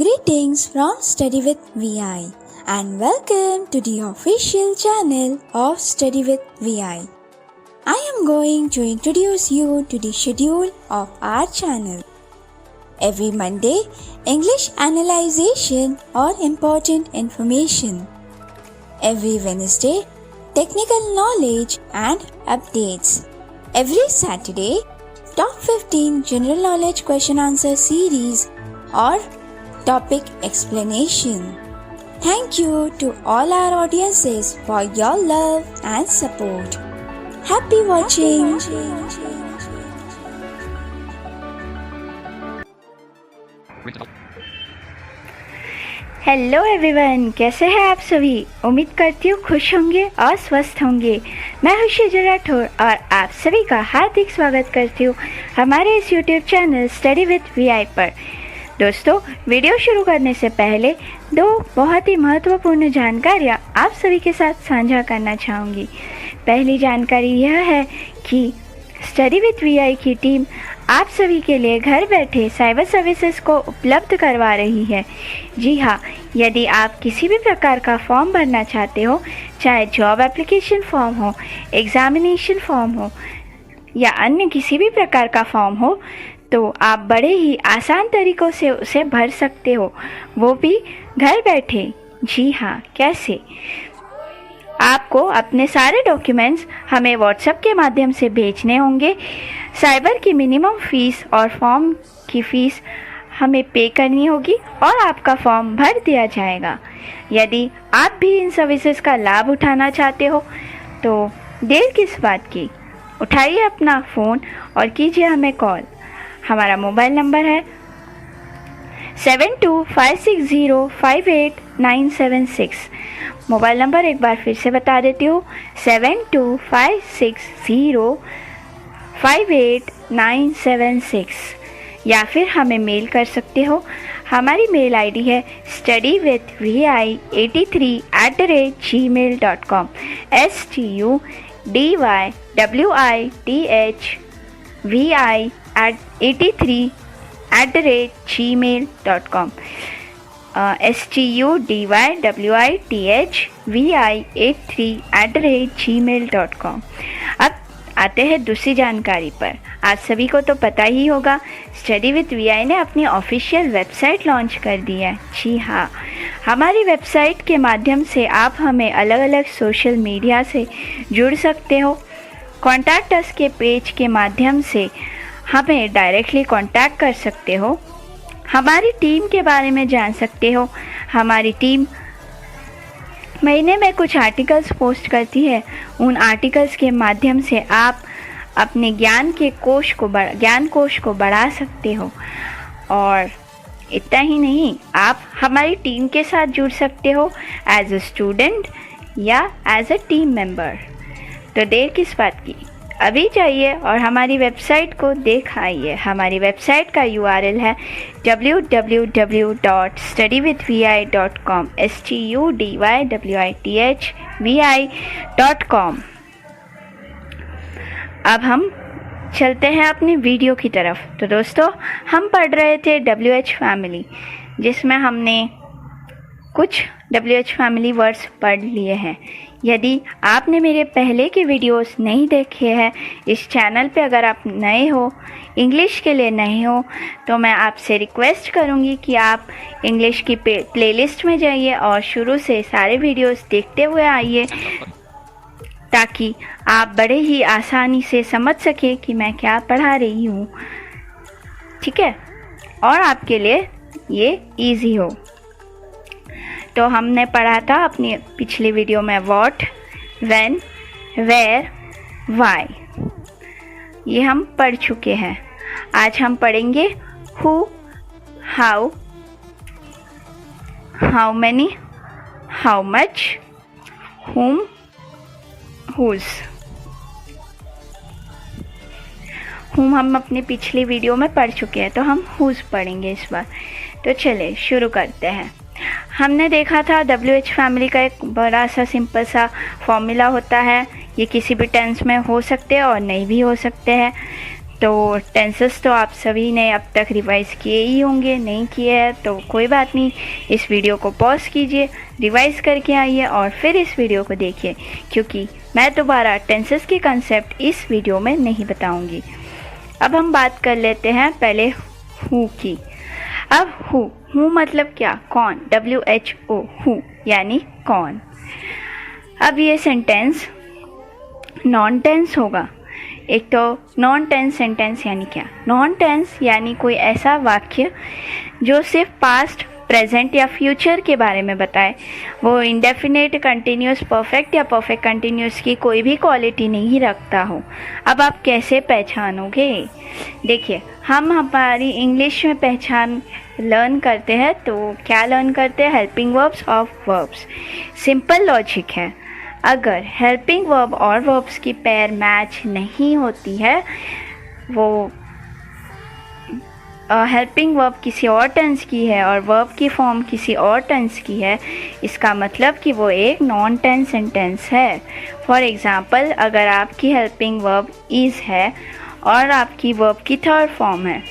Greetings from Study with VI and welcome to the official channel of Study with VI. I am going to introduce you to the schedule of our channel. Every Monday, English analyzation or important information. Every Wednesday, technical knowledge and updates. Every Saturday, Top 15 General Knowledge Question Answer Series or Topic Explanation. Thank you to all our audiences for your love and support. Happy watching! Hello everyone, कैसे हैं आप सभी। उम्मीद करती हूँ खुश होंगे और स्वस्थ होंगे। मैं हूँ शेजल राठौर और आप सभी का हार्दिक स्वागत करती हूँ हमारे इस YouTube channel study with VI पर। दोस्तों, वीडियो शुरू करने से पहले दो बहुत ही महत्वपूर्ण जानकारियाँ आप सभी के साथ साझा करना चाहूँगी। पहली जानकारी यह है कि स्टडी विथ वीआई की टीम आप सभी के लिए घर बैठे साइबर सर्विसेज को उपलब्ध करवा रही है। जी हाँ, यदि आप किसी भी प्रकार का फॉर्म भरना चाहते हो, चाहे जॉब एप्लीकेशन फॉर्म हो, एग्जामिनेशन फॉर्म हो या अन्य किसी भी प्रकार का फॉर्म हो, तो आप बड़े ही आसान तरीक़ों से उसे भर सकते हो, वो भी घर बैठे। जी हाँ, कैसे? आपको अपने सारे डॉक्यूमेंट्स हमें व्हाट्सएप के माध्यम से भेजने होंगे। साइबर की मिनिमम फ़ीस और फॉर्म की फ़ीस हमें पे करनी होगी और आपका फॉर्म भर दिया जाएगा। यदि आप भी इन सर्विसेज का लाभ उठाना चाहते हो तो देर किस बात की, उठाइए अपना फ़ोन और कीजिए हमें कॉल। हमारा मोबाइल नंबर है 7256058976। मोबाइल नंबर एक बार फिर से बता देती हूँ, 7256058976। या फिर हमें मेल कर सकते हो। हमारी मेल आईडी है studywithvi83@gmail.com studywithvi83@gmail.com studywithvi83@gmail.com। अब आते हैं दूसरी जानकारी पर। आप सभी को तो पता ही होगा, स्टडी विथ वीआई ने अपनी ऑफिशियल वेबसाइट लॉन्च कर दी है। जी हाँ, हमारी वेबसाइट के माध्यम से आप हमें अलग अलग सोशल मीडिया से जुड़ सकते हो। कॉन्टैक्ट अस के पेज के माध्यम से हमें डायरेक्टली कांटेक्ट कर सकते हो। हमारी टीम के बारे में जान सकते हो। हमारी टीम महीने में कुछ आर्टिकल्स पोस्ट करती है। उन आर्टिकल्स के माध्यम से आप अपने ज्ञान कोश को बढ़ा सकते हो। और इतना ही नहीं, आप हमारी टीम के साथ जुड़ सकते हो एज अ स्टूडेंट या एज अ टीम मेंबर। तो देर किस बात की, अभी जाइए और हमारी वेबसाइट को देख आइए। हमारी वेबसाइट का URL है www.studywithvi.com studywithvi.com। अब हम चलते हैं अपनी वीडियो की तरफ। तो दोस्तों, हम पढ़ रहे थे WH फैमिली, जिसमें हमने कुछ WH फैमिली वर्ड्स पढ़ लिए हैं। यदि आपने मेरे पहले के वीडियोस नहीं देखे हैं इस चैनल पे, अगर आप नए हो, इंग्लिश के लिए नए हो, तो मैं आपसे रिक्वेस्ट करूँगी कि आप इंग्लिश की प्लेलिस्ट में जाइए और शुरू से सारे वीडियोस देखते हुए आइए, ताकि आप बड़े ही आसानी से समझ सकें कि मैं क्या पढ़ा रही हूँ। ठीक है, और आपके लिए ये इजी हो। तो हमने पढ़ा था अपनी पिछली वीडियो में व्हाट, व्हेन, वेयर, व्हाई, ये हम पढ़ चुके हैं। आज हम पढ़ेंगे who, how, how many, how much, whom, whose। whom हम अपनी पिछली वीडियो में पढ़ चुके हैं, तो हम whose पढ़ेंगे इस बार। तो चलिए शुरू करते हैं। हमने देखा था WH फैमिली का एक बड़ा सा सिंपल सा फॉर्मूला होता है। ये किसी भी टेंस में हो सकते हैं और नहीं भी हो सकते हैं। तो टेंसेस तो आप सभी ने अब तक रिवाइज़ किए ही होंगे, नहीं किए हैं तो कोई बात नहीं, इस वीडियो को पॉज कीजिए, रिवाइज़ करके आइए और फिर इस वीडियो को देखिए, क्योंकि मैं दोबारा टेंसेस के कंसेप्ट इस वीडियो में नहीं बताऊंगी। अब हम बात कर लेते हैं पहले हु की। अब हु मतलब क्या? कौन, WHO, हु यानी कौन। अब ये सेंटेंस नॉन टेंस होगा। एक तो नॉन टेंस सेंटेंस यानी क्या? नॉन टेंस यानी कोई ऐसा वाक्य जो सिर्फ पास्ट, प्रेजेंट या फ्यूचर के बारे में बताए। वो इंडेफिनेट, कंटिन्यूस, परफेक्ट या परफेक्ट कंटिन्यूस की कोई भी क्वालिटी नहीं रखता हो। अब आप कैसे पहचानोगे? देखिए, हम हमारी इंग्लिश में पहचान लर्न करते हैं तो क्या लर्न करते हैं? Helping verbs of verbs. Simple logic है, अगर हेल्पिंग वर्ब और वर्ब्स की पेयर मैच नहीं होती है, वो हेल्पिंग वर्ब किसी और टेंस की है और वर्ब की फॉर्म किसी और टेंस की है, इसका मतलब कि वो एक नॉन टेंस सेंटेंस है। फॉर एग्ज़ाम्पल, अगर आपकी हेल्पिंग वर्ब इज़ है और आपकी वर्ब की थर्ड फॉर्म है,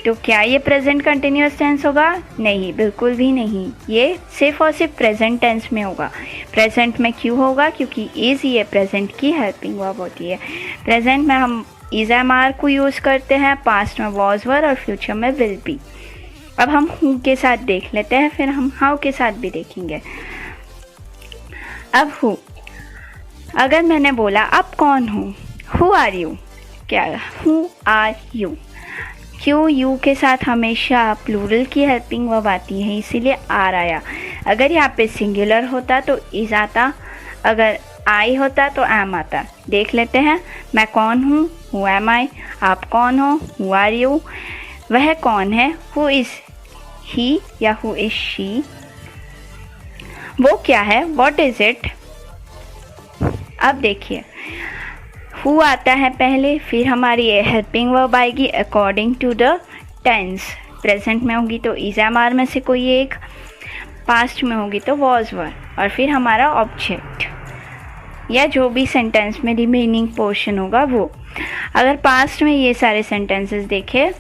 तो क्या ये प्रेजेंट कंटिन्यूस टेंस होगा? नहीं, बिल्कुल भी नहीं। ये सिर्फ और सिर्फ प्रेजेंट टेंस में होगा। प्रेजेंट में क्यों होगा? क्योंकि इज़ ये प्रेजेंट की हेल्पिंग वर्ब होती है। प्रेजेंट में हम इज़ एम आर को यूज़ करते हैं, पास्ट में वॉज वर और फ्यूचर में विल बी। अब हम हु के साथ देख लेते हैं, फिर हम हाउ के साथ भी देखेंगे। अब हु, अगर मैंने बोला आप कौन हो, हु आर यू, क्या हु आर यू? क्यों? यू के साथ हमेशा प्लूरल की हेल्पिंग वर्ब आती है, इसीलिए आर आया। अगर यहाँ पे सिंगुलर होता तो इज़ आता, अगर आई होता तो एम आता। देख लेते हैं, मैं कौन हूँ, हु एम आई। आप कौन हो, हु आर यू। वह कौन है, हु इज़ ही या हु इज़ शी। वो क्या है, व्हाट इज़ इट। अब देखिए, हु आता है पहले, फिर हमारी हेल्पिंग वर्ब आएगी according to the tense. Present में होगी तो इज़ एम आर में से कोई एक, पास्ट में होगी तो वॉज वर, और फिर हमारा ऑब्जेक्ट या जो भी सेंटेंस में रिमेनिंग पोर्शन होगा वो। अगर पास्ट में ये सारे सेंटेंसेस देखें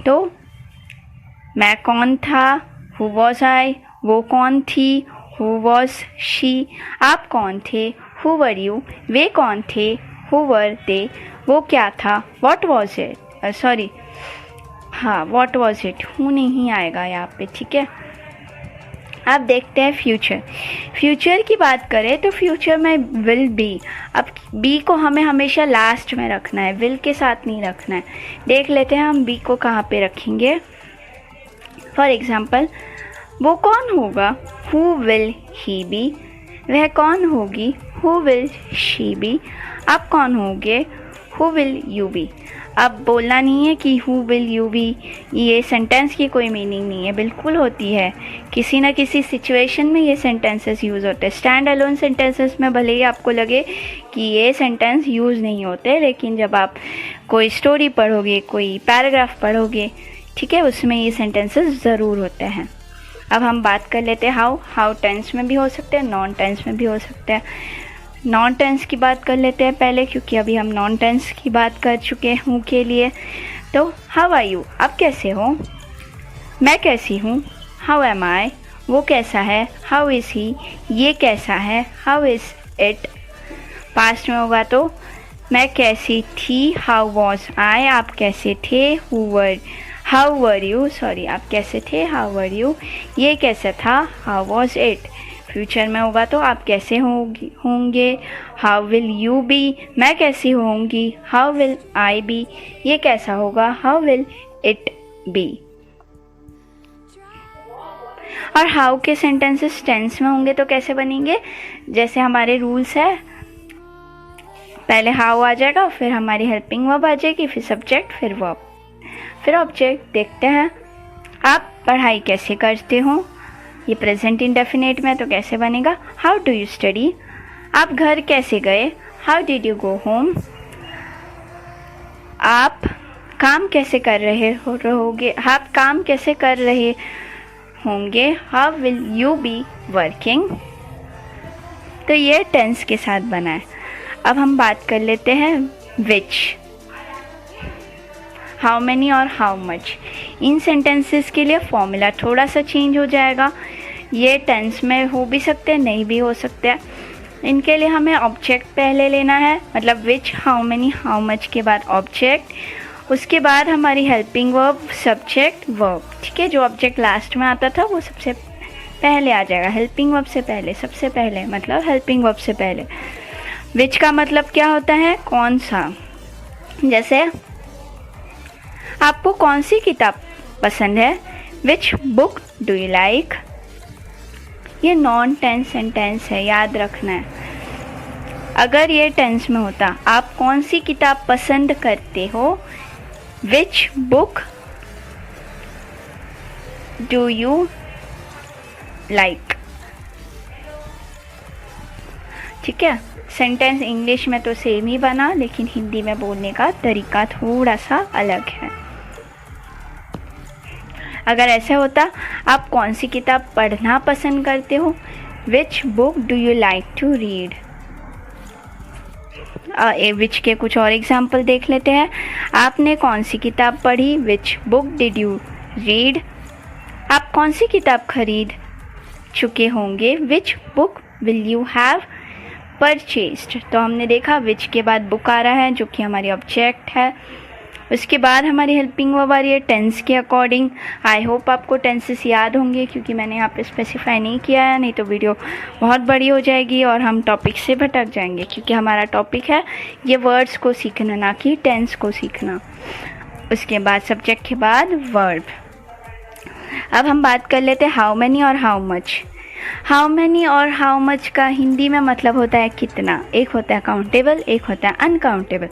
तो मैं कौन था, हु वॉज आई। वो कौन थी, हु वॉज शी। आप कौन थे, हु वर यू। वे कौन थे, हु वर दे। वो क्या था, व्हाट वॉज इट। सॉरी, हाँ, व्हाट वॉज इट। हु नहीं आएगा यहाँ पे, ठीक है। अब देखते हैं फ्यूचर। फ्यूचर की बात करें तो फ्यूचर में विल बी। अब बी को हमें हमेशा लास्ट में रखना है, विल के साथ नहीं रखना है। देख लेते हैं हम बी को कहाँ पे रखेंगे। फॉर एग्ज़ाम्पल, वो कौन होगा, हु विल ही बी। वह कौन होगी, हु विल शी बी। आप कौन होगे, हु विल यू बी। अब बोलना नहीं है कि हु विल यू बी, ये सेंटेंस की कोई मीनिंग नहीं है, बिल्कुल होती है। किसी ना किसी सिचुएशन में ये सेंटेंसेस यूज़ होते हैं। स्टैंड अलोन सेंटेंसेस में भले ही आपको लगे कि ये सेंटेंस यूज़ नहीं होते, लेकिन जब आप कोई स्टोरी पढ़ोगे, कोई पैराग्राफ पढ़ोगे, ठीक है, उसमें ये सेंटेंसेस ज़रूर होते हैं। अब हम बात कर लेते हैं हाउ टेंस में भी हो सकते हैं, नॉन टेंस में भी हो सकते हैं। नॉन टेंस की बात कर लेते हैं पहले, क्योंकि अभी हम नॉन टेंस की बात कर चुके हूँ के लिए। तो हाउ आर यू, आप कैसे हो। मैं कैसी हूँ, हाउ एम आई। वो कैसा है, हाउ इज़ ही। ये कैसा है, हाउ इज़ इट। पास्ट में होगा तो मैं कैसी थी, हाउ वॉज आई। आप कैसे थे, हाउ वर यू। सॉरी, आप कैसे थे, हाउ वर यू। ये कैसा था, हाउ वॉज इट। फ्यूचर में होगा तो आप कैसे होंगे, हाउ विल यू बी। मैं कैसी होंगी, हाउ विल आई बी। ये कैसा होगा, हाउ विल इट बी। और हाउ के सेंटेंसेस टेंस में होंगे तो कैसे बनेंगे, जैसे हमारे रूल्स है, पहले हाउ आ जाएगा, फिर हमारी हेल्पिंग वर्ब आ जाएगी, फिर सब्जेक्ट, फिर वर्ब, फिर ऑब्जेक्ट। देखते हैं आप पढ़ाई कैसे करते हो, ये प्रेजेंट इंडेफिनेट में तो कैसे बनेगा, हाउ डू यू स्टडी। आप घर कैसे गए, how did you go home. आप काम कैसे कर रहे रहोगे, आप काम कैसे कर रहे होंगे, how will you be working. तो ये टेंस के साथ बना है। अब हम बात कर लेते हैं विच। हाउ मैनी और हाउ मच। इन सेंटेंसेस के लिए फॉर्मूला थोड़ा सा चेंज हो जाएगा। ये टेंस में हो भी सकते हैं, नहीं भी हो सकते हैं। इनके लिए हमें ऑब्जेक्ट पहले लेना है, मतलब विच, हाउ मैनी, हाउ मच के बाद ऑब्जेक्ट, उसके बाद हमारी हेल्पिंग वर्ब, सब्जेक्ट, वर्ब। ठीक है, जो ऑब्जेक्ट लास्ट में आता था वो सबसे पहले आ जाएगा, हेल्पिंग वर्ब से पहले, सबसे पहले, मतलब हेल्पिंग वर्ब से पहले। विच का मतलब क्या होता है, कौन सा। जैसे आपको कौन सी किताब पसंद है, विच बुक डू यू लाइक। ये नॉन टेंस सेंटेंस है, याद रखना है। अगर ये टेंस में होता, आप कौन सी किताब पसंद करते हो, which book do you like. ठीक है, सेंटेंस इंग्लिश में तो सेम ही बना, लेकिन हिंदी में बोलने का तरीका थोड़ा सा अलग है। अगर ऐसे होता, आप कौन सी किताब पढ़ना पसंद करते हो, which book do you like to read. Which के कुछ और एग्जाम्पल देख लेते हैं। आपने कौन सी किताब पढ़ी, which book did you read. आप कौन सी किताब खरीद चुके होंगे, which book will you have purchased. तो हमने देखा विच के बाद बुक आ रहा है, जो कि हमारी ऑब्जेक्ट है। उसके बाद हमारी हेल्पिंग वर्ब आ रही है टेंस के अकॉर्डिंग। आई होप आपको टेंसेस याद होंगे, क्योंकि मैंने यहाँ पे स्पेसिफाई नहीं किया है, नहीं तो वीडियो बहुत बड़ी हो जाएगी और हम टॉपिक से भटक जाएंगे, क्योंकि हमारा टॉपिक है ये वर्ड्स को सीखना, ना कि टेंस को सीखना। उसके बाद सब्जेक्ट के बाद वर्ब। अब हम बात कर लेते हैं हाउ मैनी और हाउ मच। हाउ मैनी और हाउ मच का हिंदी में मतलब होता है कितना। एक होता है काउंटेबल, एक होता है अनकाउंटेबल।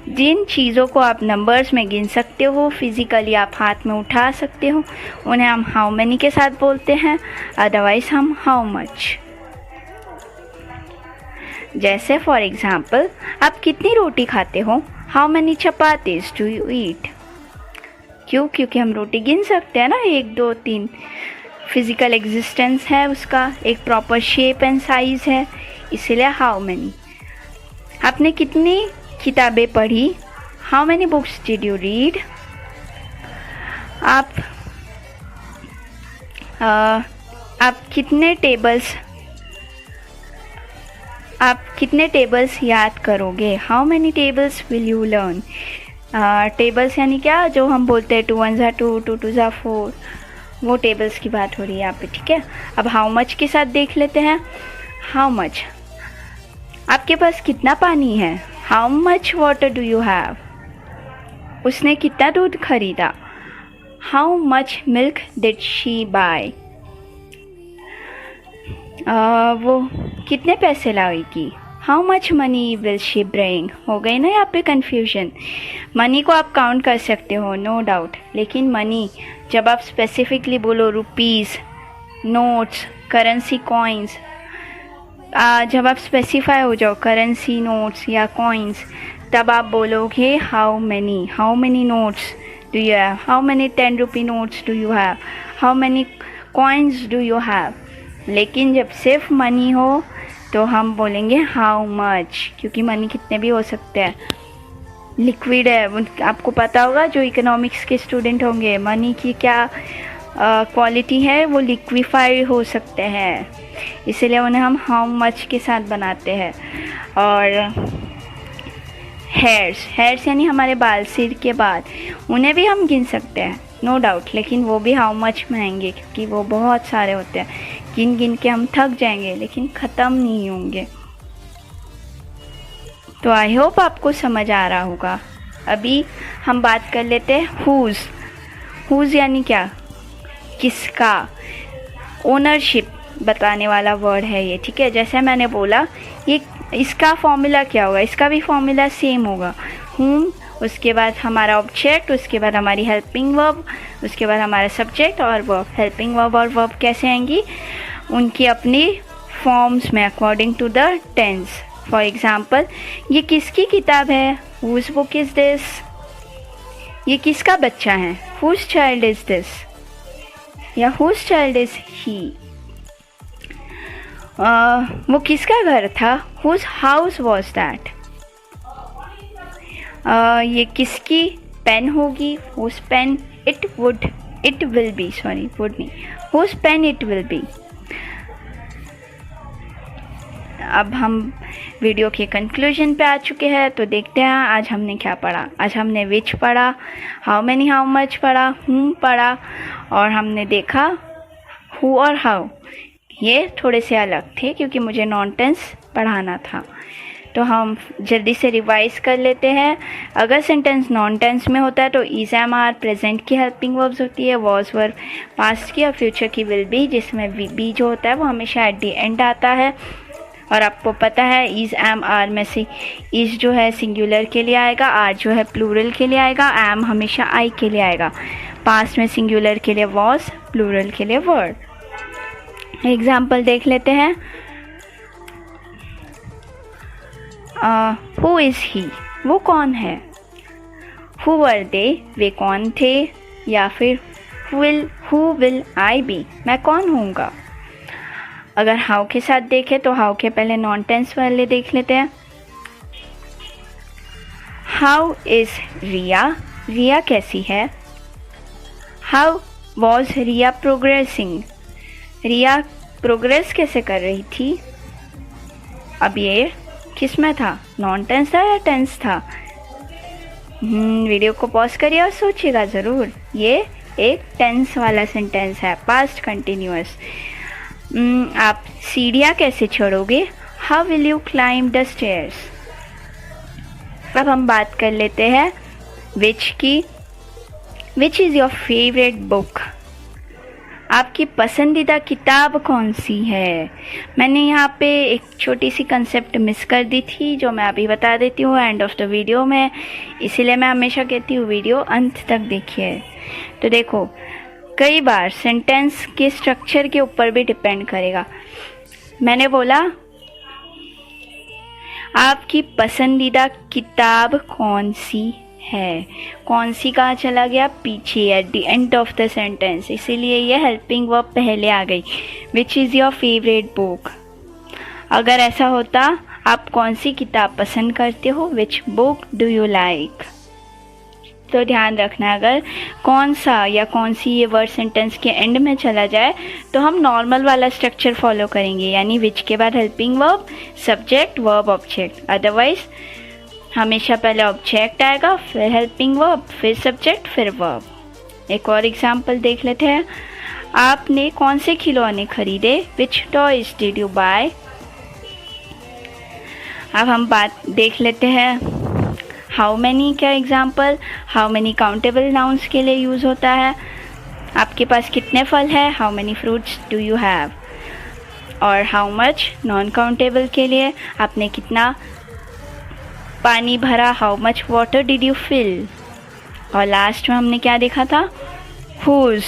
जिन चीज़ों को आप नंबर्स में गिन सकते हो, फिजिकली आप हाथ में उठा सकते हो, उन्हें हम हाउ मैनी के साथ बोलते हैं, अदरवाइज हम हाउ मच। जैसे फॉर एग्जाम्पल, आप कितनी रोटी खाते हो, how many chapatis do you eat. क्यों, क्योंकि हम रोटी गिन सकते हैं ना, 1 2 3। फिज़िकल एग्जिस्टेंस है उसका, एक प्रॉपर शेप एंड साइज़ है, इसलिए हाउ मैनी। आपने कितनी किताबें पढ़ी, how many books did you read. आप कितने टेबल्स याद करोगे, how many tables will you learn. Tables यानी क्या, जो हम बोलते हैं 2 1 2 2 2 4, वो टेबल्स की बात हो रही है यहाँ पे। ठीक है, अब हाउ मच के साथ देख लेते हैं। हाउ मच, आपके पास कितना पानी है, how much water do you have. उसने कितना दूध खरीदा, how much milk did she buy. वो कितने पैसे लाएगी, how much money will she bring. हो गई ना यहाँ पे कन्फ्यूजन। मनी को आप काउंट कर सकते हो, नो डाउट, लेकिन मनी जब आप स्पेसिफिकली बोलो रुपीज़, नोट्स, करेंसी, कॉइन्स, जब आप स्पेसिफाई हो जाओ करेंसी, नोट्स या कॉइन्स, तब आप बोलोगे how many notes do you have, how many 10 rupee notes do you have, how many coins do you have. लेकिन जब सिर्फ मनी हो तो हम बोलेंगे हाउ मच, क्योंकि मनी कितने भी हो सकते हैं, लिक्विड है। आपको पता होगा, जो इकोनॉमिक्स के स्टूडेंट होंगे, मनी की क्या क्वालिटी है, वो लिक्विफाइड हो सकते हैं, इसलिए उन्हें हम हाउ मच के साथ बनाते हैं। और हेयर्स यानी हमारे बाल, सिर के बाल, उन्हें भी हम गिन सकते हैं, नो डाउट, लेकिन वो भी हाउ मच में आएंगे, क्योंकि वो बहुत सारे होते हैं, गिन गिन के हम थक जाएंगे, लेकिन ख़त्म नहीं होंगे। तो आई होप आपको समझ आ रहा होगा। अभी हम बात कर लेते हैं हुज़ यानी क्या, किसका, ओनरशिप बताने वाला वर्ड है ये। ठीक है, जैसे मैंने बोला, ये इसका फॉर्मूला क्या होगा, इसका भी फॉर्मूला सेम होगा, हुम, उसके बाद हमारा ऑब्जेक्ट, उसके बाद हमारी हेल्पिंग वर्ब, उसके बाद हमारा सब्जेक्ट और वर्ब। हेल्पिंग वर्ब और वर्ब कैसे आएंगी, उनकी अपनी फॉर्म्स में, according to the tense. For example, ये किसकी किताब है, हुज़ बुक इज़ दिस। ये किसका बच्चा है, हुज़ चाइल्ड इज़ दिस, या हुज़ चाइल्ड इज़ ही। वो किसका घर था, हुज़ हाउस वॉज दैट। ये किसकी पेन होगी, whose pen it will be, sorry would नहीं, whose pen it will be. अब हम वीडियो के कंक्लूजन पे आ चुके हैं, तो देखते हैं आज हमने क्या पढ़ा। आज हमने विच पढ़ा, हाउ मैनी हाउ मच पढ़ा, हुम पढ़ा, और हमने देखा हु और हाउ। ये थोड़े से अलग थे क्योंकि मुझे नॉन टेंस पढ़ाना था। तो हम जल्दी से रिवाइज कर लेते हैं। अगर सेंटेंस नॉन टेंस में होता है तो इज, एम, आर प्रेजेंट की हेल्पिंग वर्ब्स होती है, वॉज वर्ब पास्ट की, और फ्यूचर की विल बी, जिसमें बी जो होता है वो हमेशा एट द एंड आता है। और आपको पता है इज, एम, आर में से इज जो है सिंगुलर के लिए आएगा, आर जो है प्लूरल के लिए आएगा, एम हमेशा आई के लिए आएगा। पास्ट में सिंगुलर के लिए वॉज, प्लूरल के लिए वर्ड। एग्जाम्पल देख लेते हैं। हु इज़ ही, वो कौन है। हु वर दे, वे कौन थे। या फिर हु विल आई बी, मैं कौन होऊंगा। अगर हाउ के साथ देखें तो हाउ के पहले नॉन टेंस वाले देख लेते हैं। हाउ इज़ रिया, रिया कैसी है। How was Riya progressing, Riya progress कैसे कर रही थी। अब ये किस में था, नॉन टेंस था या टेंस था। वीडियो को पॉज करिए और सोचिएगा ज़रूर। ये एक टेंस वाला सेंटेंस है, पास्ट कंटिन्यूअस। आप सीढ़ियाँ कैसे चढ़ोगे, how will you climb the stairs. अब हम बात कर लेते हैं विच की। Which is your favourite book, आपकी पसंदीदा किताब कौन सी है। मैंने यहाँ पे एक छोटी सी कंसेप्ट मिस कर दी थी जो मैं अभी बता देती हूँ एंड ऑफ द वीडियो में, इसीलिए मैं हमेशा कहती हूँ वीडियो अंत तक देखिए। तो देखो, कई बार सेंटेंस के स्ट्रक्चर के ऊपर भी डिपेंड करेगा। मैंने बोला आपकी पसंदीदा किताब कौन सी है, कौन सी कहाँ चला गया, पीछे at the end of the sentence, इसीलिए ये हेल्पिंग वर्ब पहले आ गई। विच इज़ योर फेवरेट बुक। अगर ऐसा होता आप कौन सी किताब पसंद करते हो, which book do you like. तो ध्यान रखना, अगर कौन सा या कौन सी ये वर्ड सेंटेंस के एंड में चला जाए तो हम नॉर्मल वाला स्ट्रक्चर फॉलो करेंगे, यानी विच के बाद helping verb, subject, verb, object. Otherwise हमेशा पहले ऑब्जेक्ट आएगा, फिर हेल्पिंग वर्ब, फिर सब्जेक्ट, फिर वर्ब। एक और एग्जांपल देख लेते हैं। आपने कौन से खिलौने खरीदे, विच टॉयज डिड यू बाय। अब हम बात देख लेते हैं हाउ मैनी का example. How many countable nouns के लिए यूज़ होता है। आपके पास कितने फल हैं, how many fruits do you have. और हाउ मच नॉन काउंटेबल के लिए, आपने कितना पानी भरा, how much water did you fill. और लास्ट में हमने क्या देखा था, हुज,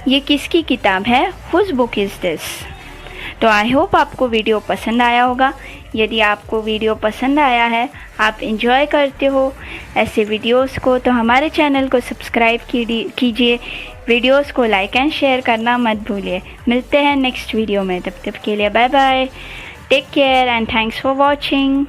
ये किसकी किताब है, हुज बुक इज़ दिस। तो आई होप आपको वीडियो पसंद आया होगा। यदि आपको वीडियो पसंद आया है, आप एंजॉय करते हो ऐसे वीडियोस को, तो हमारे चैनल को सब्सक्राइब कीजिए, वीडियोस को लाइक एंड शेयर करना मत भूलिए। मिलते हैं नेक्स्ट वीडियो में, तब तक के लिए bye bye, take care and thanks for watching.